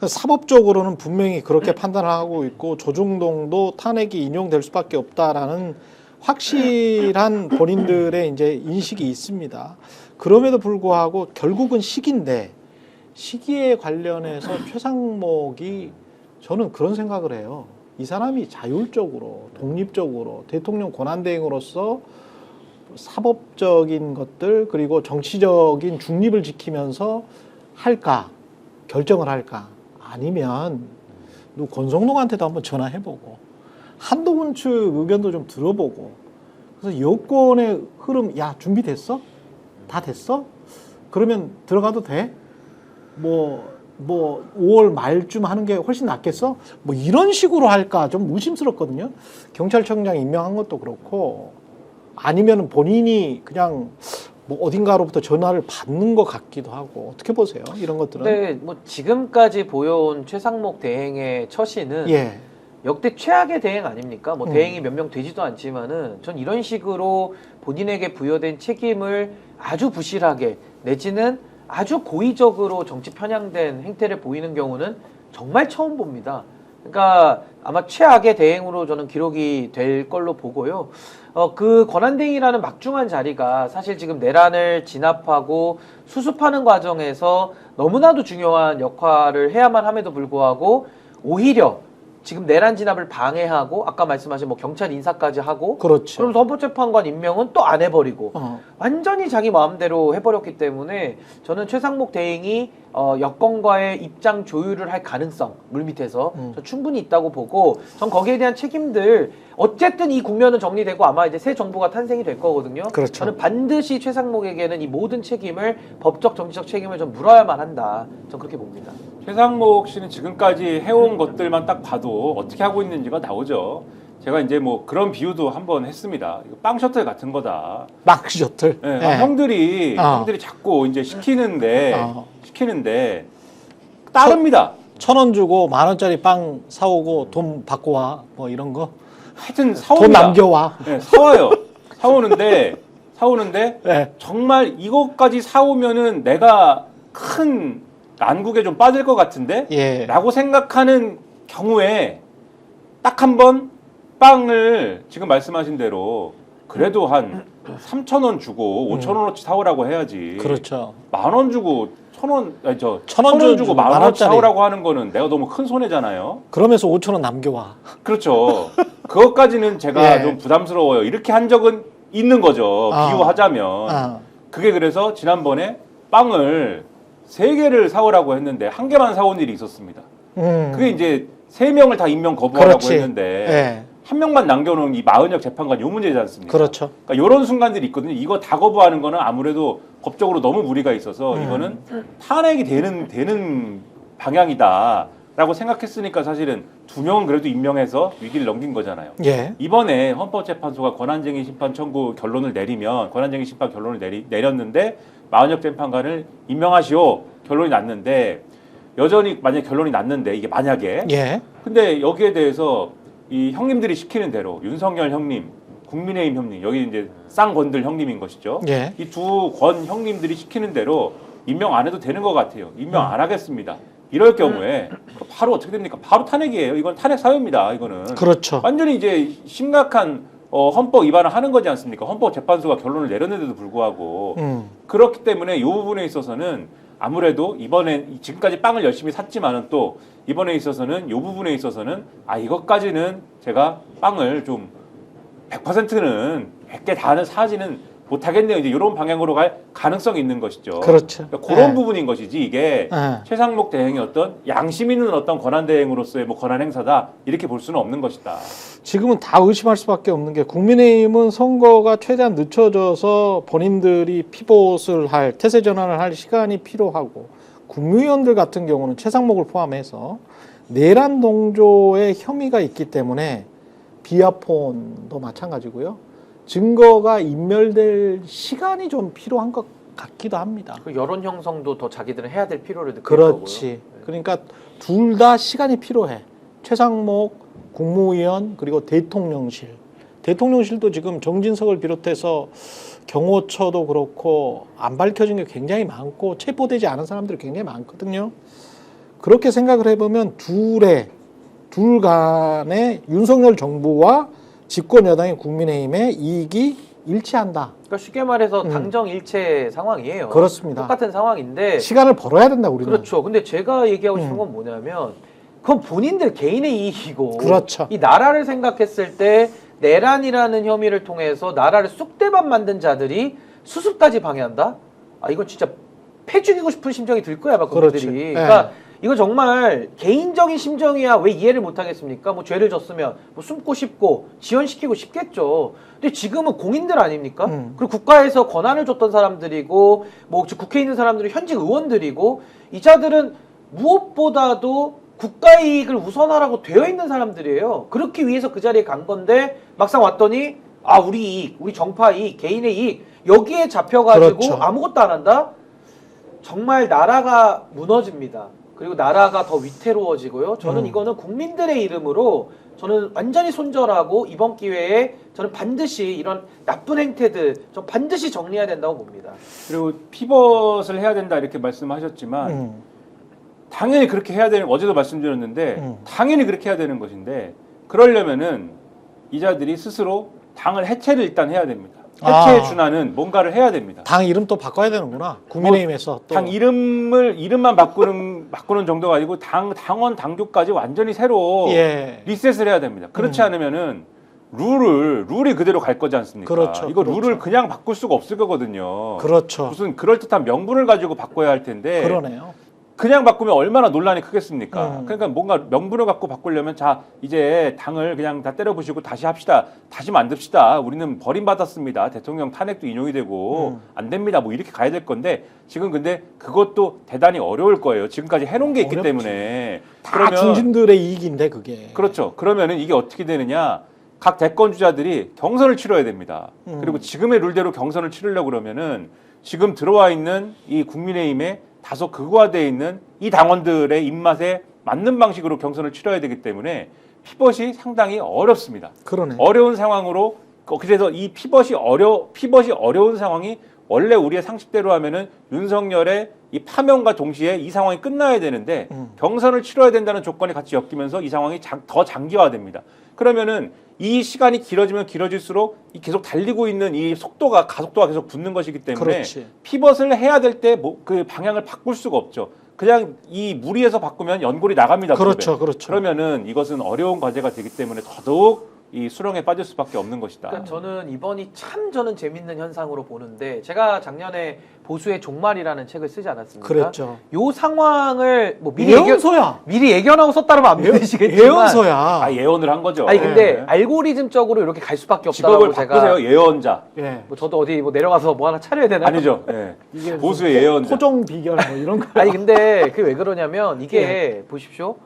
사법적으로는 분명히 그렇게 판단을 하고 있고 조중동도 탄핵이 인용될 수밖에 없다라는 확실한 본인들의 이제 인식이 있습니다. 그럼에도 불구하고 결국은 시기인데 시기에 관련해서 최상목이 저는 그런 생각을 해요. 이 사람이 자율적으로 독립적으로 대통령 권한대행으로서 사법적인 것들 그리고 정치적인 중립을 지키면서 할까 결정을 할까 아니면 권성동한테도 한번 전화해보고 한동훈 측 의견도 좀 들어보고 그래서 여권의 흐름 야 준비됐어? 다 됐어? 그러면 들어가도 돼? 뭐 5월 말쯤 하는 게 훨씬 낫겠어? 뭐 이런 식으로 할까 좀 의심스럽거든요. 경찰청장 임명한 것도 그렇고 아니면 본인이 그냥 뭐 어딘가로부터 전화를 받는 것 같기도 하고 어떻게 보세요? 이런 것들은? 네, 뭐 지금까지 보여온 최상목 대행의 처신은 예. 역대 최악의 대행 아닙니까? 뭐 대행이 몇 명 되지도 않지만은 전 이런 식으로 본인에게 부여된 책임을 아주 부실하게 내지는 아주 고의적으로 정치 편향된 행태를 보이는 경우는 정말 처음 봅니다. 그러니까 아마 최악의 대행으로 저는 기록이 될 걸로 보고요. 그 권한대행이라는 막중한 자리가 사실 지금 내란을 진압하고 수습하는 과정에서 너무나도 중요한 역할을 해야만 함에도 불구하고 오히려 지금 내란 진압을 방해하고 아까 말씀하신 뭐 경찰 인사까지 하고 그렇죠. 그러면서 헌법재판관 임명은 또 안 해버리고 완전히 자기 마음대로 해버렸기 때문에 저는 최상목 대행이 여권과의 입장 조율을 할 가능성 물밑에서 충분히 있다고 보고 전 거기에 대한 책임들 어쨌든 이 국면은 정리되고 아마 이제 새 정부가 탄생이 될 거거든요. 그렇죠. 저는 반드시 최상목에게는 이 모든 책임을 법적 정치적 책임을 좀 물어야만 한다. 전 그렇게 봅니다. 최상목 씨는 지금까지 해온 것들만 딱 봐도 어떻게 하고 있는지가 나오죠. 제가 이제 뭐 그런 비유도 한번 했습니다. 이거 빵 셔틀 같은 거다. 빵 셔틀. 네, 예. 형들이 자꾸 이제 시키는데 따릅니다. 1,000원 주고 10,000원짜리 빵 사오고 돈 받고 와. 뭐 이런 거. 하여튼 사옵니다. 돈 남겨와. 네, 사와요. 사오는데 네. 정말 이것까지 사오면은 내가 큰 난국에 좀 빠질 것 같은데? 예. 라고 생각하는 경우에 딱 한 번 빵을 지금 말씀하신 대로 그래도 한 3,000원 주고 5,000원어치 사오라고 해야지. 그렇죠. 10,000원 주고 1,000원, 아니 1,000원 주고 10,000원어치 사오라고 하는 거는 내가 너무 큰 손해잖아요. 그러면서 5,000원 남겨와. 그렇죠. 그것까지는 제가 예. 좀 부담스러워요. 이렇게 한 적은 있는 거죠. 비유하자면. 그게 그래서 지난번에 빵을 3개를 사오라고 했는데 1개만 사온 일이 있었습니다. 그게 이제 3명을 다 임명 거부하라고 그렇지. 했는데 예. 한 명만 남겨놓은 이 마은혁 재판관 요 문제지 않습니까? 그렇죠. 그러니까 이런 순간들이 있거든요. 이거 다 거부하는 거는 아무래도 법적으로 너무 무리가 있어서 이거는 탄핵이 되는 방향이다라고 생각했으니까 사실은 2명은 그래도 임명해서 위기를 넘긴 거잖아요. 예. 이번에 헌법재판소가 권한쟁의 심판 청구 결론을 내리면 권한쟁의 심판 결론을 내렸는데 마은혁 재판관을 임명하시오 결론이 났는데 여전히 만약에 결론이 났는데 이게 만약에 예. 근데 여기에 대해서 이 형님들이 시키는 대로 윤석열 형님, 국민의힘 형님 여기 이제 쌍권들 형님인 것이죠. 예. 이 두 권 형님들이 시키는 대로 임명 안 해도 되는 것 같아요. 임명 안 하겠습니다. 이럴 경우에 바로 어떻게 됩니까? 바로 탄핵이에요. 이건 탄핵 사유입니다. 이거는 그렇죠. 완전히 이제 심각한 헌법 위반을 하는 거지 않습니까? 헌법재판소가 결론을 내렸는데도 불구하고 그렇기 때문에 이 부분에 있어서는 아무래도 이번에 지금까지 빵을 열심히 샀지만은 또 이번에 있어서는 이 부분에 있어서는 이것까지는 제가 빵을 좀 100%는 100개 다는 사지는 못하겠네요. 이제 이런 방향으로 갈 가능성이 있는 것이죠. 그렇죠. 그러니까 그런 예. 부분인 것이지 이게 최상목 대행의 어떤 양심 있는 어떤 권한 대행으로서의 뭐 권한 행사다 이렇게 볼 수는 없는 것이다. 지금은 다 의심할 수밖에 없는 게 국민의힘은 선거가 최대한 늦춰져서 본인들이 피봇을 할 태세 전환을 할 시간이 필요하고 국무위원들 같은 경우는 최상목을 포함해서 내란 동조의 혐의가 있기 때문에 비아폰도 마찬가지고요. 증거가 인멸될 시간이 좀 필요한 것 같기도 합니다. 그 여론 형성도 더 자기들은 해야 될 필요를 느끼는 그렇지. 거고요. 그러니까 둘 다 시간이 필요해. 최상목 국무위원 그리고 대통령실. 대통령실도 지금 정진석을 비롯해서 경호처도 그렇고 안 밝혀진 게 굉장히 많고 체포되지 않은 사람들이 굉장히 많거든요. 그렇게 생각을 해보면 둘 간의 윤석열 정부와 집권 여당인 국민의힘의 이익이 일치한다. 그러니까 쉽게 말해서 당정일체 상황이에요. 그렇습니다. 똑같은 상황인데 시간을 벌어야 된다 우리는. 그렇죠. 근데 제가 얘기하고 싶은 건 뭐냐면 그건 본인들 개인의 이익이고 그렇죠. 이 나라를 생각했을 때 내란이라는 혐의를 통해서 나라를 쑥대밭 만든 자들이 수습까지 방해한다? 아 이건 진짜 패 죽이고 싶은 심정이 들 거야 아마 그렇지. 그분들이. 예. 그러니까 이거 정말 개인적인 심정이야 왜 이해를 못 하겠습니까? 뭐 죄를 졌으면 뭐 숨고 싶고 지연시키고 싶겠죠. 근데 지금은 공인들 아닙니까? 그리고 국가에서 권한을 줬던 사람들이고 뭐 국회에 있는 사람들이 현직 의원들이고 이 자들은 무엇보다도 국가 이익을 우선하라고 되어 있는 사람들이에요. 그렇기 위해서 그 자리에 간 건데 막상 왔더니 아 우리 이익, 우리 정파 이익, 개인의 이익 여기에 잡혀가지고 그렇죠. 아무것도 안 한다? 정말 나라가 무너집니다. 그리고 나라가 더 위태로워지고요. 저는 이거는 국민들의 이름으로 저는 완전히 손절하고 이번 기회에 저는 반드시 이런 나쁜 행태들 좀 반드시 정리해야 된다고 봅니다. 그리고 피벗을 해야 된다 이렇게 말씀하셨지만 당연히 그렇게 해야 되는 어제도 말씀드렸는데 당연히 그렇게 해야 되는 것인데 그러려면은 이자들이 스스로 당을 해체를 일단 해야 됩니다. 해체에 준하는 뭔가를 해야 됩니다. 당 이름 또 바꿔야 되는구나. 국민의힘에서 또. 당 이름만 바꾸는 정도가 아니고 당원 당규까지 완전히 새로 예. 리셋을 해야 됩니다. 그렇지 않으면은 룰이 그대로 갈 거지 않습니까? 그렇죠, 이거 그렇죠. 룰을 그냥 바꿀 수가 없을 거거든요. 그렇죠. 무슨 그럴듯한 명분을 가지고 바꿔야 할 텐데 그러네요. 그냥 바꾸면 얼마나 논란이 크겠습니까? 그러니까 뭔가 명분을 갖고 바꾸려면 자 이제 당을 그냥 다 때려부시고 다시 합시다. 다시 만듭시다. 우리는 버림받았습니다. 대통령 탄핵도 인용이 되고 안 됩니다. 뭐 이렇게 가야 될 건데 지금 근데 그것도 대단히 어려울 거예요. 지금까지 해놓은 게 있기 어렵지. 때문에. 다 중진들의 이익인데 그게. 그렇죠. 그러면은 이게 어떻게 되느냐? 각 대권 주자들이 경선을 치러야 됩니다. 그리고 지금의 룰대로 경선을 치르려고 그러면은 지금 들어와 있는 이 국민의힘에 다소 극화되어 있는 이 당원들의 입맛에 맞는 방식으로 경선을 치러야 되기 때문에 피벗이 상당히 어렵습니다. 그러네. 어려운 상황으로 그래서 이 피벗이 어려운 상황이 원래 우리의 상식대로 하면은 윤석열의 이 파면과 동시에 이 상황이 끝나야 되는데 경선을 치러야 된다는 조건이 같이 엮이면서 이 상황이 더 장기화됩니다. 그러면은 이 시간이 길어지면 길어질수록 이 계속 달리고 있는 이 가속도가 계속 붙는 것이기 때문에 그렇지. 피벗을 해야 될 때 그 방향을 바꿀 수가 없죠. 그냥 이 무리해서 바꾸면 연골이 나갑니다. 그렇죠, 그렇죠. 그러면은 이것은 어려운 과제가 되기 때문에 더더욱 이 수렁에 빠질 수밖에 없는 것이다. 그러니까 저는 이번이 참 저는 재밌는 현상으로 보는데 제가 작년에 보수의 종말이라는 책을 쓰지 않았습니까? 그랬죠. 요 상황을 뭐 예언서야. 미리 예견하고 썼다라면 안 믿으시겠지만 예언서야. 아 예언을 한 거죠. 아니 근데 네. 알고리즘적으로 이렇게 갈 수밖에 직업을 없다고 바꾸세요. 제가 예언자. 예. 뭐 저도 어디 뭐 내려가서 뭐 하나 차려야 되나? 아니죠. 예. 이게 보수의 예언자. 토종 비결 뭐 이런 거. 아니 근데 그게 왜 그러냐면 이게 보십시오.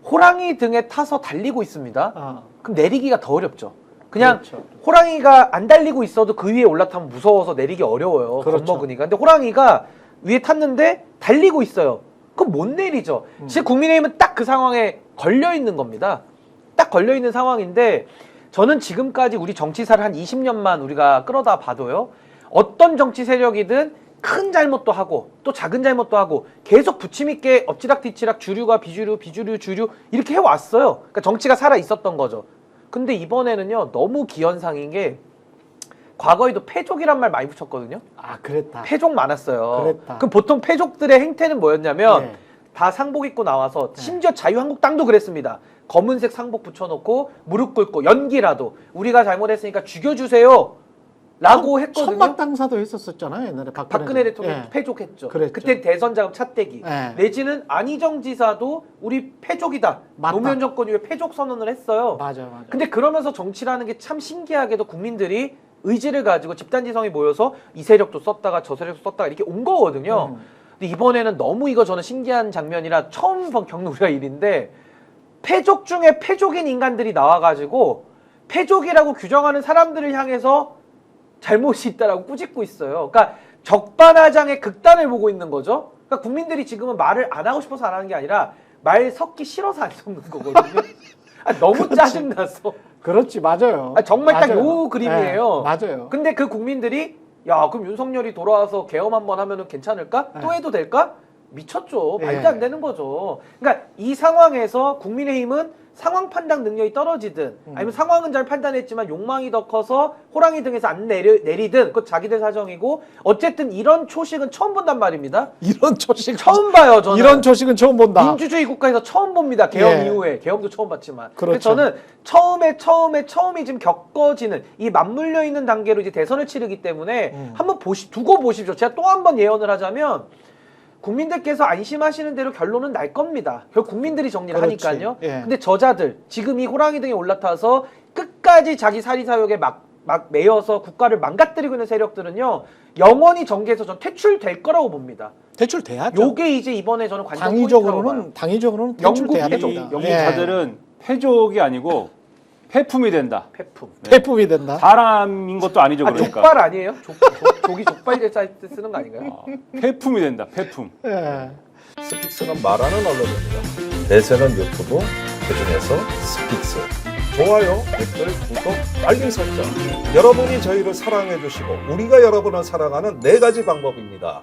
호랑이 등에 타서 달리고 있습니다. 아, 그럼 내리기가 더 어렵죠. 그냥 그렇죠. 호랑이가 안 달리고 있어도 그 위에 올라타면 무서워서 내리기 어려워요. 그렇죠. 겁먹으니까. 근데 호랑이가 위에 탔는데 달리고 있어요. 그럼 못 내리죠. 지금 국민의힘은 딱 그 상황에 걸려 있는 겁니다. 딱 걸려 있는 상황인데 저는 지금까지 우리 정치사를 한 20년만 우리가 끌어다 봐도요. 어떤 정치 세력이든 큰 잘못도 하고 또 작은 잘못도 하고 계속 부침있게 엎치락뒤치락 주류가 비주류, 비주류, 주류 이렇게 해왔어요. 그러니까 정치가 살아 있었던 거죠. 근데 이번에는요 너무 기현상인 게 과거에도 패족이란 말 많이 붙였거든요. 아, 그랬다. 패족 많았어요. 그랬다. 그럼 보통 패족들의 행태는 뭐였냐면 네. 다 상복 입고 나와서 심지어 자유한국당도 그랬습니다. 검은색 상복 붙여놓고 무릎 꿇고 연기라도 우리가 잘못했으니까 죽여주세요 라고 했거든요. 천막 당사도 했었었잖아요 옛날에 박근혜 대통령 예. 패족했죠. 그랬죠. 그때 대선 자금 차떼기. 예. 내지는 안희정 지사도 우리 패족이다. 맞다. 노무현 정권 이후에 패족 선언을 했어요. 맞아. 근데 그러면서 정치라는 게 참 신기하게도 국민들이 의지를 가지고 집단지성이 모여서 이 세력도 썼다가 저 세력도 썼다가 이렇게 온 거거든요. 근데 이번에는 너무 이거 저는 신기한 장면이라 처음 겪는 우리가 일인데 패족 중에 패족인 인간들이 나와가지고 패족이라고 규정하는 사람들을 향해서 잘못이 있다라고 꾸짖고 있어요. 그러니까 적반하장의 극단을 보고 있는 거죠. 그러니까 국민들이 지금은 말을 안 하고 싶어서 안 하는 게 아니라 말 섞기 싫어서 안 섞는 거거든요. 너무 짜증나서. 그렇지, 맞아요. 정말 딱 맞아요. 요 그림이에요. 네, 맞아요. 근데 그 국민들이 야 그럼 윤석열이 돌아와서 계엄 한번 하면은 괜찮을까? 또 해도 될까? 미쳤죠. 예. 말도 안 되는 거죠. 그러니까 이 상황에서 국민의힘은 상황 판단 능력이 떨어지든 아니면 상황은 잘 판단했지만 욕망이 더 커서 호랑이 등에서 안 내리든 그건 자기들 사정이고 어쨌든 이런 초식은 처음 본단 말입니다. 이런 초식 처음 봐요. 저는 이런 초식은 처음 본다. 민주주의 국가에서 처음 봅니다. 계엄 예. 이후에 계엄도 처음 봤지만 그렇죠. 그래서 저는 처음이 지금 겪어지는 이 맞물려 있는 단계로 이제 대선을 치르기 때문에 한번 두고 보십시오. 제가 또 한 번 예언을 하자면 국민들께서 안심하시는 대로 결론은 날 겁니다. 결국 국민들이 정리를 그렇지. 하니까요. 예. 근데 저자들 지금 이 호랑이 등에 올라타서 끝까지 자기 사리사욕에 막 매여서 국가를 망가뜨리고 있는 세력들은요 영원히 정계에서 전 퇴출될 거라고 봅니다. 대출돼야죠. 요게 이제 이번에 저는 관전 포인트라고 봐요. 당위적으로는 영국 대출돼야 패족, 됩니다. 영국 예. 자들은 패족이 아니고 폐품이 된다. 폐품. 폐품이 된다. 사람인 것도 아니죠. 그러니까 족발 아니에요? 족이 족발 대사할 때 쓰는 거 아닌가요? 폐품이 된다. 폐품. 예. 스픽스는 말하는 언론입니다. 대세는 유튜브, 그중에서 스픽스. 좋아요, 댓글, 구독, 알림 설정. 여러분이 저희를 사랑해 주시고 우리가 여러분을 사랑하는 4가지 방법입니다.